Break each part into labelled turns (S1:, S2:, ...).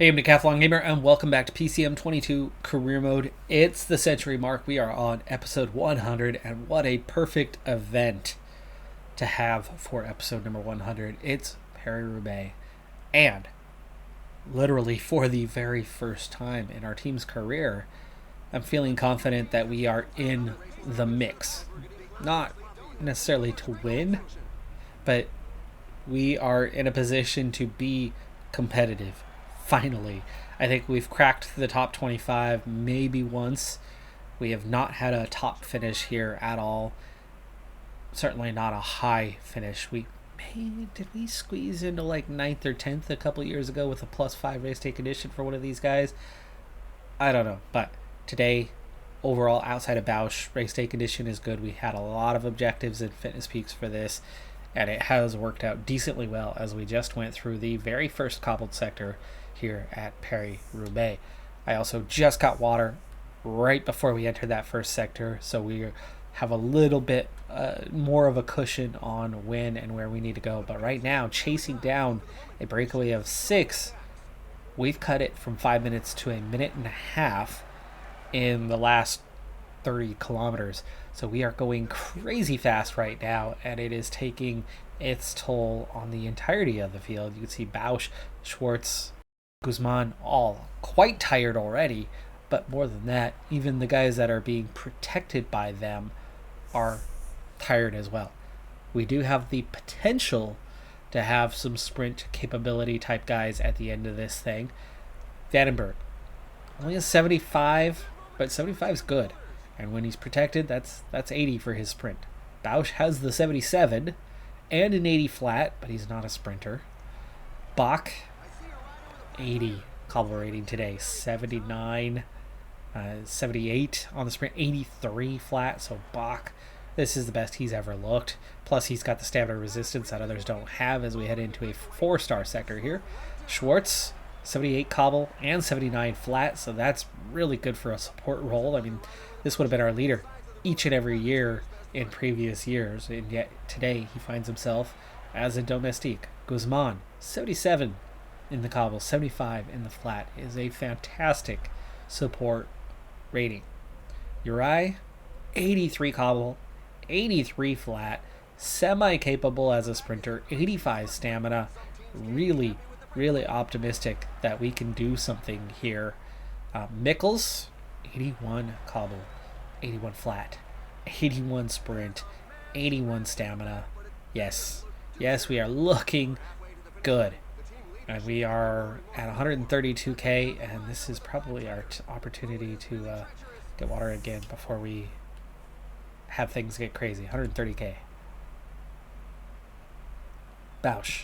S1: Hey, I'm Decathlon Gamer, and welcome back to PCM22 Career Mode. It's the century mark. We are on episode 100, and what a perfect event to have for episode number 100. It's Paris-Roubaix, and literally for the very first time in our team's career, I'm feeling confident that we are in the mix. Not necessarily to win, but we are in a position to be competitive. Finally, I think we've cracked the top 25 maybe once. We have not had a top finish here at all. Certainly not a high finish. Did we squeeze into like 9th or 10th a couple years ago with a +5 race day condition for one of these guys? I don't know, but today, overall, outside of Bausch, race day condition is good. We had a lot of objectives and fitness peaks for this, and it has worked out decently well as we just went through the very first cobbled sector here at Paris-Roubaix. I also just got water right before we entered that first sector, so we have a little bit more of a cushion on when and where we need to go. But right now, chasing down a breakaway of 6, we've cut it from 5 minutes to a minute and a half in the last 30 kilometers. So we are going crazy fast right now, and it is taking its toll on the entirety of the field. You can see Bausch, Schwartz, Guzman all quite tired already, but more than that, even the guys that are being protected by them are tired as well. We do have the potential to have some sprint capability type guys at the end of this thing. Vandenberg, only a 75, but 75 is good. And when he's protected, that's 80 for his sprint. Bausch has the 77 and an 80 flat, but he's not a sprinter. Bach, 80 cobble rating today, 79, 78 on the sprint, 83 flat. So Bach, this is the best he's ever looked. Plus he's got the stamina resistance that others don't have as we head into a 4-star sector here. Schwartz, 78 cobble and 79 flat, so that's really good for a support role. I mean, this would have been our leader each and every year in previous years, and yet today he finds himself as a domestique. Guzman, 77 in the cobble, 75 in the flat, is a fantastic support rating. Uri, 83 cobble, 83 flat, semi-capable as a sprinter, 85 stamina. Really optimistic that we can do something here. Mikkels, 81 cobble, 81 flat, 81 sprint, 81 stamina. Yes, we are looking good. And we are at 132k, and this is probably our opportunity to get water again before we have things get crazy. 130k. Bausch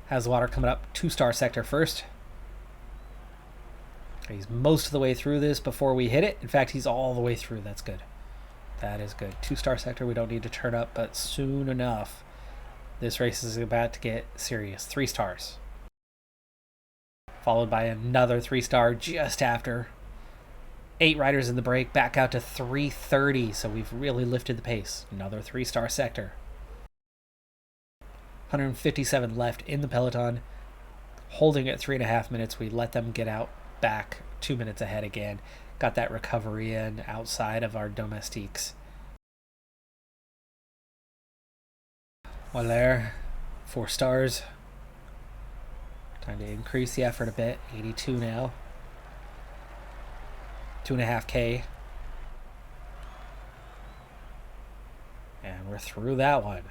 S1: has water coming up. 2-star sector first. He's most of the way through this before we hit it. In fact, he's all the way through. That's good. That is good. 2-star sector, we don't need to turn up, but soon enough, this race is about to get serious. 3 stars. Followed by another 3-star just after. 8 riders in the break, back out to 330, so we've really lifted the pace. Another 3-star sector. 157 left in the Peloton, holding at 3.5 minutes. We let them get out back 2 minutes ahead again. Got that recovery in outside of our domestiques. While there, 4 stars. Time to increase the effort a bit. 82 now. 2.5k. And we're through that one.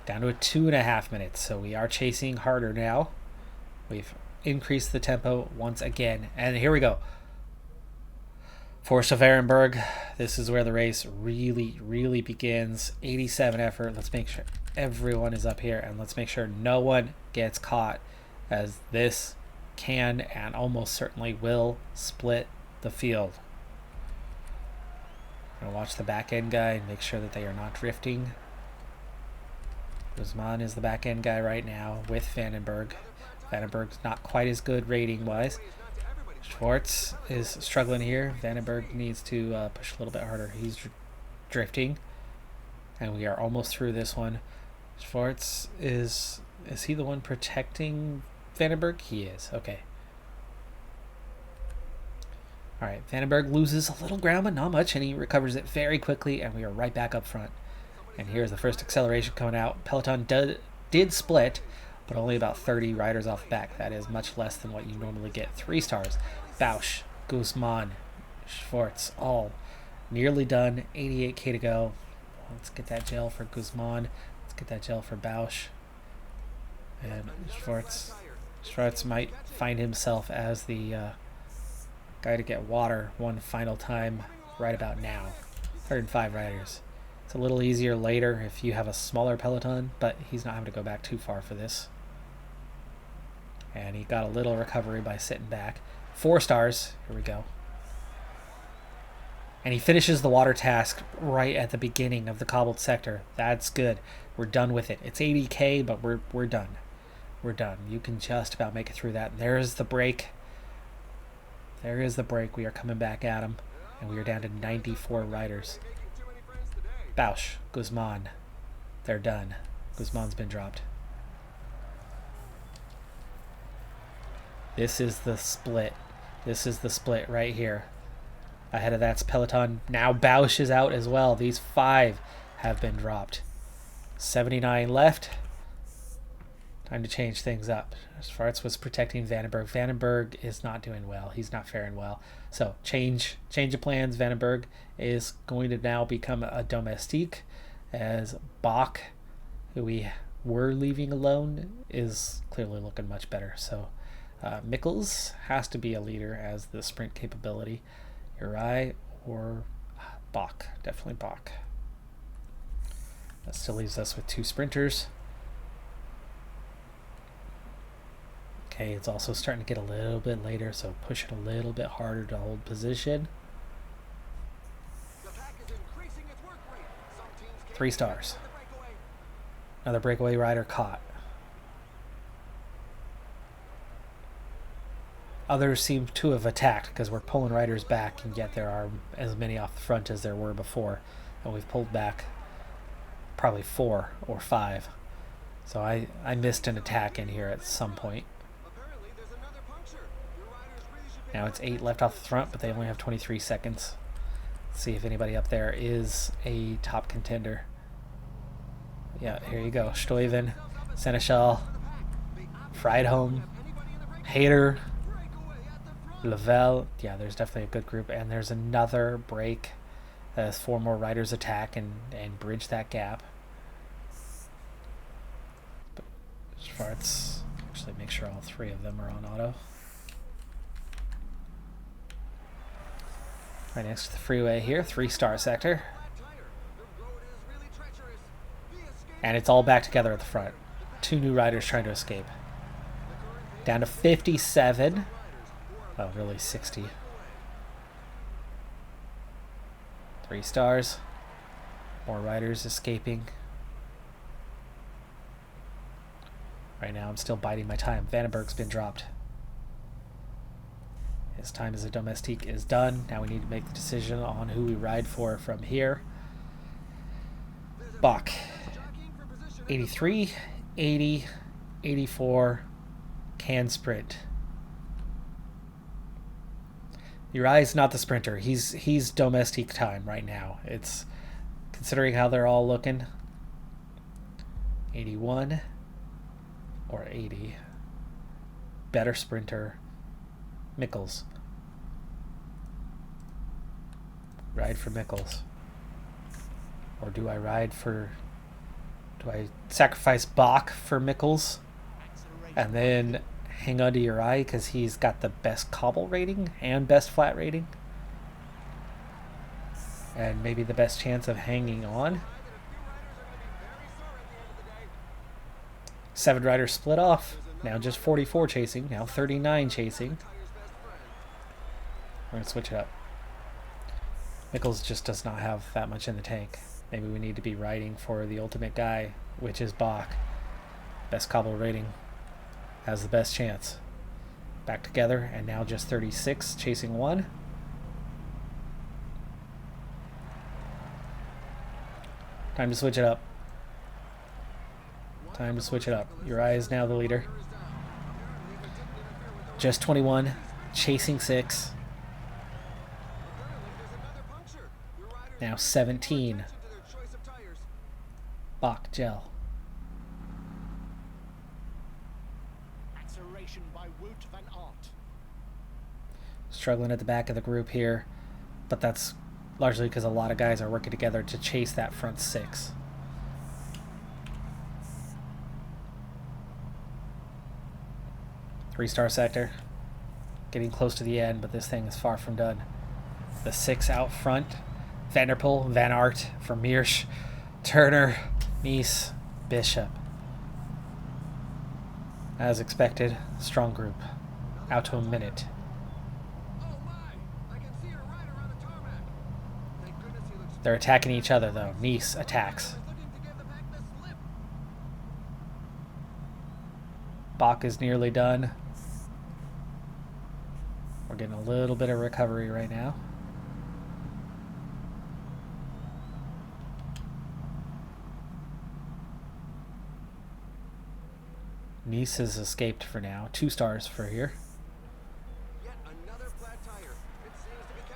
S1: Down to a 2.5 minutes, so we are chasing harder now. We've increased the tempo once again, and here we go. Forest of Ehrenberg, this is where the race really begins. 87 effort. Let's make sure everyone is up here, and let's make sure no one gets caught, as this can and almost certainly will split the field. I'm gonna watch the back end guy and make sure that they are not drifting. Guzman is the back end guy right now with Vandenberg. Vandenberg's not quite as good rating wise. Schwartz is struggling here. Vandenberg needs to push a little bit harder. He's drifting, and we are almost through this one. Schwartz is he the one protecting Vandenberg? He is. Okay. All right. Vandenberg loses a little ground, but not much, and he recovers it very quickly, and we are right back up front. And here's the first acceleration coming out. Peloton did split, but only about 30 riders off the back. That is much less than what you normally get. 3 stars. Bausch, Guzman, Schwartz, all nearly done. 88K to go. Let's get that gel for Guzman. Let's get that gel for Bausch. And Schwartz might find himself as the guy to get water one final time right about now. 105 riders. It's a little easier later if you have a smaller Peloton, but he's not having to go back too far for this. And he got a little recovery by sitting back. 4 stars. Here we go. And he finishes the water task right at the beginning of the cobbled sector. That's good. We're done with it. It's 80K, but we're done. We're done. You can just about make it through that. There's the break. There is the break. We are coming back at him. And we are down to 94 riders. Bausch, Guzman. They're done. Guzman's been dropped. This is the split. This is the split right here. Ahead of that's Peloton. Now Bausch is out as well. These 5 have been dropped. 79 left. Time to change things up. Schwartz was protecting Vandenberg. Vandenberg is not doing well. He's not faring well. So change of plans. Vandenberg is going to now become a domestique, as Bach, who we were leaving alone, is clearly looking much better. So Mikkels has to be a leader as the sprint capability. Uri or Bach. Definitely Bach. That still leaves us with 2 sprinters. Okay, it's also starting to get a little bit later, so push it a little bit harder to hold position. 3 stars. Another breakaway rider caught. Others seem to have attacked because we're pulling riders back, and yet there are as many off the front as there were before. And we've pulled back probably 4 or 5. So I missed an attack in here at some point. Now it's 8 left off the front, but they only have 23 seconds. Let's see if anybody up there is a top contender. Yeah, here you go. Stuyven, Seneschal, Friedholm, Hayter, Lavelle. Yeah, there's definitely a good group. And there's another break as 4 more riders attack and bridge that gap. But Schwartz, actually make sure all 3 of them are on auto. Right next to the freeway here, 3-star sector. And it's all back together at the front. 2 new riders trying to escape. Down to 57. Oh, really 60. 3 stars. More riders escaping. Right now I'm still biding my time. Vandenberg's been dropped. His time as a domestique is done. Now we need to make the decision on who we ride for from here. Bach. 83, 80, 84, can sprint. Uri's not the sprinter. He's domestique time right now. It's considering how they're all looking. 81 or 80. Better sprinter. Mikkels. Ride for Mikkels. Or do I sacrifice Bach for Mikkels and then hang on to Uri because he's got the best cobble rating and best flat rating and maybe the best chance of hanging on? 7 riders split off. Now just 44 chasing. Now 39 chasing. We're going to switch it up. Mikkels just does not have that much in the tank. Maybe we need to be riding for the ultimate guy, which is Bach. Best cobble rating. Has the best chance. Back together, and now just 36, chasing 1. Time to switch it up. Time to switch it up. Uri is now the leader. Just 21, chasing 6. Now 17. Bach gel. Struggling at the back of the group here, but that's largely because a lot of guys are working together to chase that front 6. Three-star sector. Getting close to the end, but this thing is far from done. The 6 out front. Vanderpool, Van Aert, Vermeersch, Turner, Nice, Bishop. As expected, strong group. Out to a minute. They're attacking each other, though. Nice attacks. Bach is nearly done. We're getting a little bit of recovery right now. Nice has escaped for now. 2 stars for here.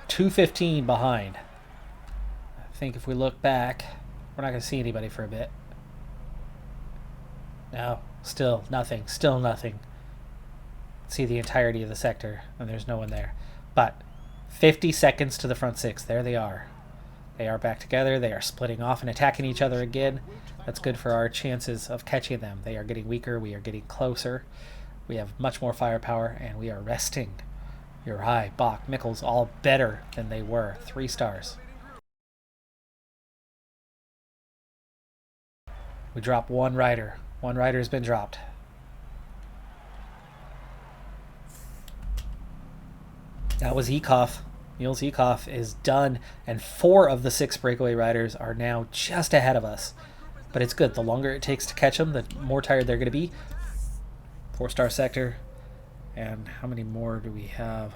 S1: 2:15 behind. I think if we look back, we're not going to see anybody for a bit. No, still nothing. Still nothing. See the entirety of the sector, and there's no one there. But 50 seconds to the front 6. There they are. They are back together. They are splitting off and attacking each other again. That's good for our chances of catching them. They are getting weaker. We are getting closer. We have much more firepower, and we are resting. Uri, Bach, Mikkels, all better than they were. 3 stars. We drop one rider. One rider has been dropped. That was Ekoff. Niels Ekoff is done, and 4 of the 6 breakaway riders are now just ahead of us. But it's good. The longer it takes to catch them, the more tired they're going to be. 4-star sector. And how many more do we have?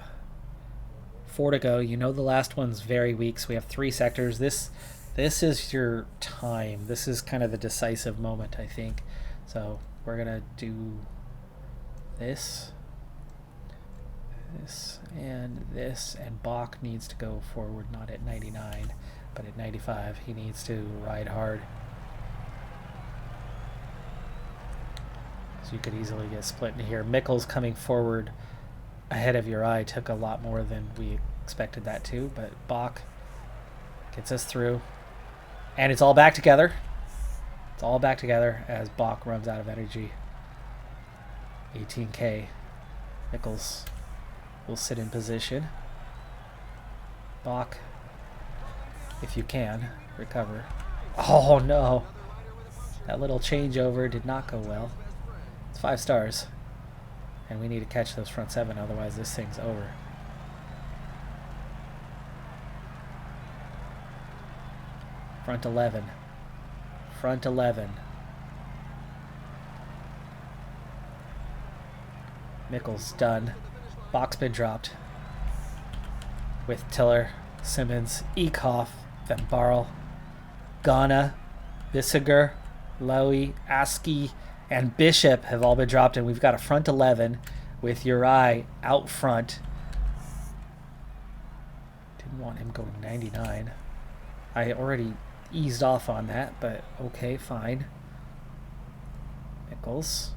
S1: 4 to go. You know the last one's very weak, so we have 3 sectors. This is your time. This is kind of the decisive moment, I think. So we're going to do this, and Bach needs to go forward, not at 99, but at 95. He needs to ride hard. So you could easily get split in here. Mikkels coming forward ahead of Uri took a lot more than we expected that to, but Bach gets us through. And it's all back together. It's all back together as Bach runs out of energy. 18K. Mikkels will sit in position. Bach, if you can, recover. Oh no. That little changeover did not go well. It's 5 stars. And we need to catch those front 7, otherwise this thing's over. Front 11. Front 11. Mikkels done. Bach's been dropped. With Tiller, Simmons, Ekoff, Van Barl, Ghana, Bissiger, Lowy, Askey, and Bishop have all been dropped, and we've got a front 11 with Uri out front. Didn't want him going 99. I already eased off on that, but okay, fine. Mikkels.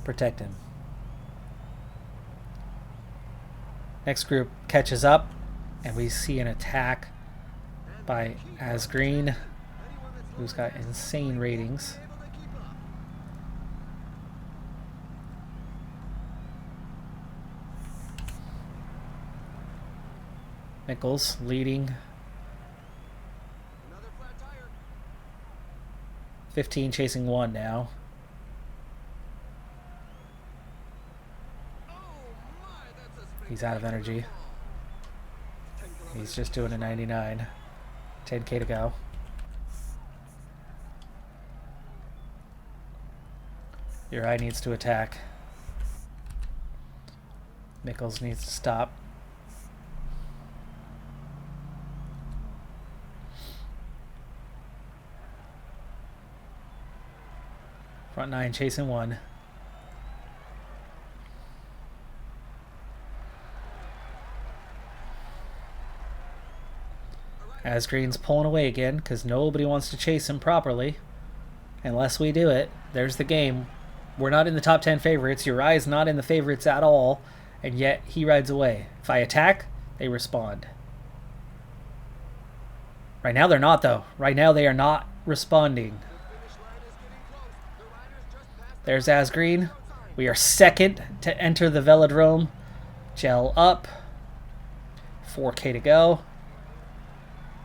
S1: Protect him. Next group catches up, and we see an attack by Asgreen, who's got insane ratings. Mikkels leading. 15 chasing 1 now. He's out of energy. He's just doing a 99. 10K to go. Uri needs to attack. Mikkels needs to stop. Front 9 chasing 1. Asgreen's pulling away again because nobody wants to chase him properly. Unless we do it. There's the game. We're not in the top 10 favorites. Uri's not in the favorites at all. And yet he rides away. If I attack, they respond. Right now they're not, though. Right now they are not responding. There's Asgreen. We are second to enter the velodrome. Gel up. 4K to go.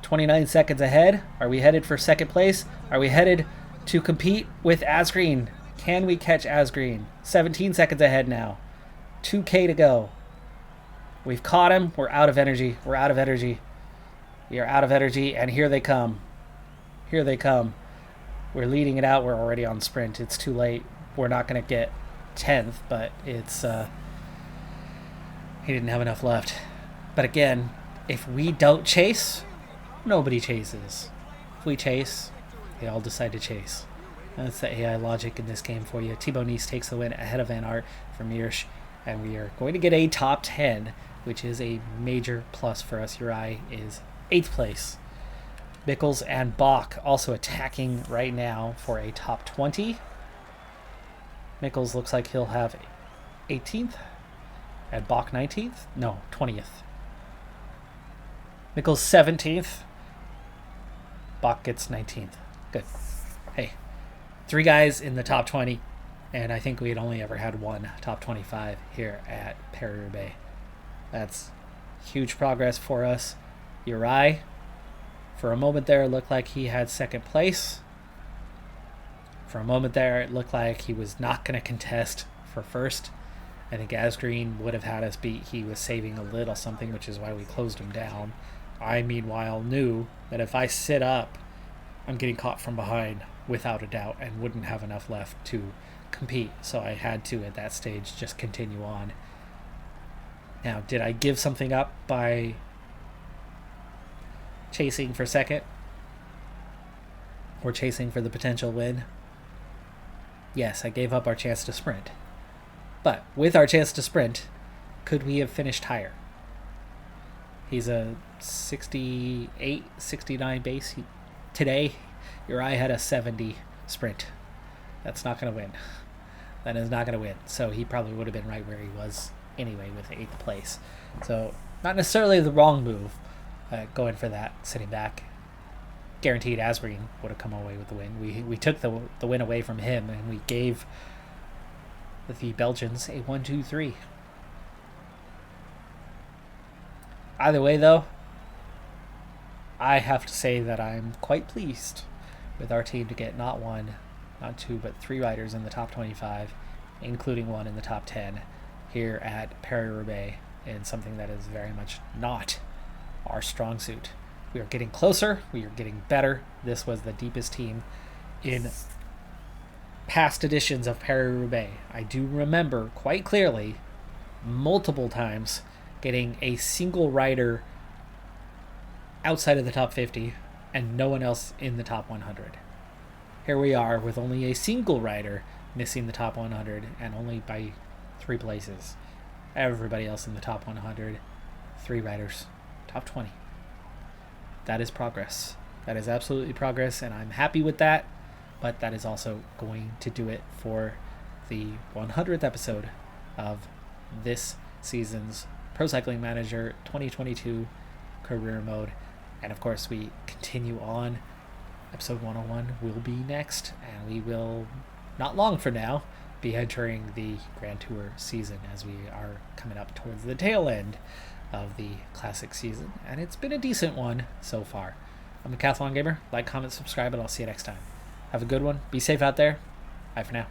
S1: 29 seconds ahead. Are we headed for second place? Are we headed to compete with Asgreen? Can we catch Asgreen? 17 seconds ahead now. 2K to go. We've caught him. We're out of energy. We're out of energy. We are out of energy, and here they come. Here they come. We're leading it out. We're already on sprint. It's too late. We're not going to get 10th, but it's... he didn't have enough left. But again, if we don't chase, nobody chases. If we chase, they all decide to chase. That's the AI logic in this game for you. Thibaut Nice takes the win ahead of Van Aert from Meersch, and we are going to get a top 10, which is a major plus for us. Uri is 8th place. Mikkels and Bach also attacking right now for a top 20. Mikkels looks like he'll have 18th, and Bach 19th? No, 20th. Mikkels 17th. Bach gets 19th. Good. Hey, 3 guys in the top 20, and I think we had only ever had 1 top 25 here at Paris-Roubaix. That's huge progress for us. Uri, for a moment there, it looked like he had second place. For a moment there, it looked like he was not going to contest for first. I think Asgreen would have had us beat. He was saving a little something, which is why we closed him down. I, meanwhile, knew that if I sit up, I'm getting caught from behind without a doubt and wouldn't have enough left to compete. So I had to, at that stage, just continue on. Now, did I give something up by chasing for second? Or chasing for the potential win? Yes, I gave up our chance to sprint. But with our chance to sprint, could we have finished higher? He's a 68, 69 base. Today, Uri had a 70 sprint. That's not going to win. That is not going to win. So he probably would have been right where he was anyway with 8th place. So not necessarily the wrong move going for that, sitting back. Guaranteed Asgreen would have come away with the win. We took the win away from him, and we gave the Belgians a 1-2-3. Either way, though, I have to say that I'm quite pleased with our team to get not 1, not 2, but 3 riders in the top 25, including 1 in the top 10 here at Paris-Roubaix, and something that is very much not our strong suit. We are getting closer. We are getting better. This was the deepest team in past editions of Paris-Roubaix. I do remember quite clearly multiple times getting a single rider outside of the top 50 and no one else in the top 100. Here we are with only a single rider missing the top 100 and only by 3 places. Everybody else in the top 100, 3 riders, top 20. That is progress. That is absolutely progress, and I'm happy with that. But that is also going to do it for the 100th episode of this season's Pro Cycling Manager 2022 Career Mode. And of course, we continue on. Episode 101 will be next, and we will, not long from now, be entering the Grand Tour season as we are coming up towards the tail end of the classic season, and it's been a decent one so far. I'm a Decathlon Gamer. Like, comment, subscribe, and I'll see you next time. Have a good one. Be safe out there. Bye for now.